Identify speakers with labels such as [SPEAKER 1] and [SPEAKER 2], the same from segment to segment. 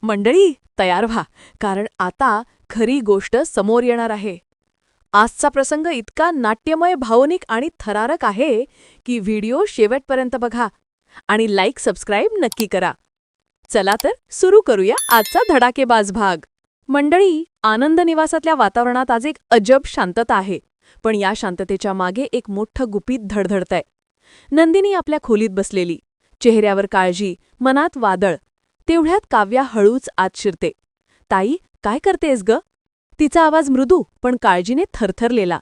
[SPEAKER 1] मंडळी, तयार व्हा, कारण आता खरी गोष्ट समोर येणार आहे. आजचा प्रसंग इतका नाट्यमय, भावनिक आणि थरारक आहे की व्हिडिओ शेवटपर्यंत बघा आणि लाईक सबस्क्राईब नक्की करा. चला तर सुरू करूया आजचा धडाकेबाज भाग. मंडळी, आनंद निवासातल्या वातावरणात आज एक अजब शांतता आहे, पण या शांततेच्या मागे एक मोठं गुपित धडधडतंय. नंदिनी आपल्या खोलीत बसलेली, चेहऱ्यावर काळजी, मनात वादळ. तेवढ्यात काव्या हळूच आत शिरते. ताई, काय करतेस ग? तिचा आवाज मृदू पण काळजीने थरथरलेला.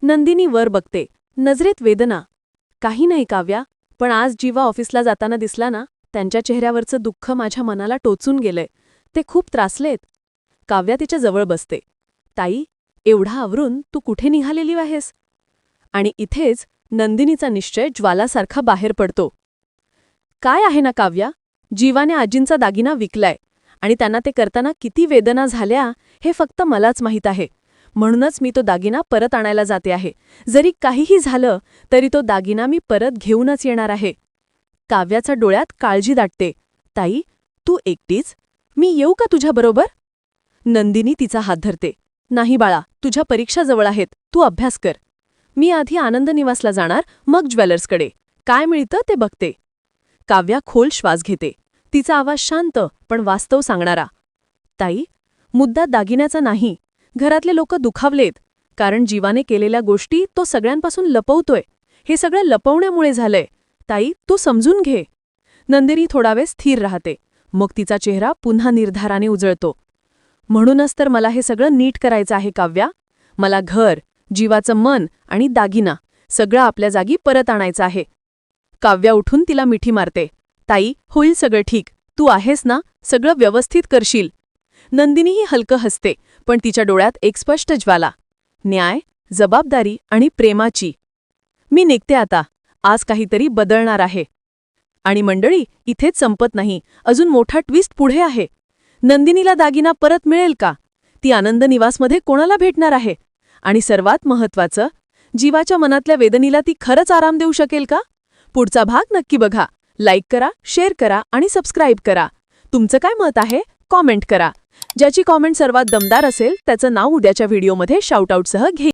[SPEAKER 1] नंदिनी वर बघते, नजरेत वेदना. काही नाही काव्या, पण आज जीवा ऑफिसला जाताना दिसला ना, त्यांच्या चेहऱ्यावरचं दुःख माझ्या मनाला टोचून गेलंय. ते खूप त्रासलेत. काव्या तिच्या जवळ बसते. ताई, एवढा आवरून तू कुठे निघालेली आहेस? आणि इथेच नंदिनीचा निश्चय ज्वालासारखा बाहेर पडतो. काय आहे ना काव्या, जीवाने आजींचा दागिना विकलाय आणि त्यांना ते करताना किती वेदना झाल्या हे फक्त मलाच माहीत आहे. म्हणूनच मी तो दागिना परत आणायला जाते आहे. जरी काहीही झालं तरी तो दागिना मी परत घेऊनच येणार आहे. काव्याच्या डोळ्यात काळजी दाटते. ताई, तू एकटीच? मी येऊ का तुझ्याबरोबर? नंदिनी तिचा हात धरते. नाही बाळा, तुझ्या परीक्षा जवळ आहेत, तू अभ्यास कर. मी आधी आनंद निवासला जाणार, मग ज्वेलर्सकडे. काय मिळतं ते बघते. काव्या खोल श्वास घेते. तिचा आवाज शांत पण वास्तव सांगणारा. ताई, मुद्दा दागिन्याचा नाही. घरातले लोक दुखावलेत, कारण जीवाने केलेल्या गोष्टी तो सगळ्यांपासून लपवतोय. हे सगळं लपवण्यामुळे झालंय. ताई, तू समजून घे. नंदिनी थोडा वेळ स्थिर राहते, मग तिचा चेहरा पुन्हा निर्धाराने उजळतो. म्हणूनच तर मला हे सगळं नीट करायचं आहे काव्या. मला घर, जीवाचं मन आणि दागिना सगळं आपल्या जागी परत आणायचं आहे. काव्या उठून तिला मिठी मारते. ताई, होईल सगळं ठीक. तू आहेस ना, सगळं व्यवस्थित करशील. नंदिनीही हलकं हसते, पण तिच्या डोळ्यात एक स्पष्ट ज्वाला. न्याय, जबाबदारी आणि प्रेमाची. मी निघते आता. आज काहीतरी बदलणार आहे. आणि मंडळी, इथेच संपत नाही. अजून मोठा ट्विस्ट पुढे आहे. नंदिनीला दागिना परत मिळेल का? ती आनंद निवासमध्ये कोणाला भेटणार आहे? आणि सर्वात महत्त्वाचं, जीवाच्या मनातल्या वेदनीला ती खरंच आराम देऊ शकेल का? पुढचा भाग नक्की बघा. लाईक करा, शेअर करा आणि सबस्क्राईब करा. तुमचं काय मत आहे? कॉमेंट करा. ज्याची कॉमेंट सर्वात दमदार असेल त्याचं नाव उद्याच्या व्हिडिओमध्ये शाउटआउटसह घे.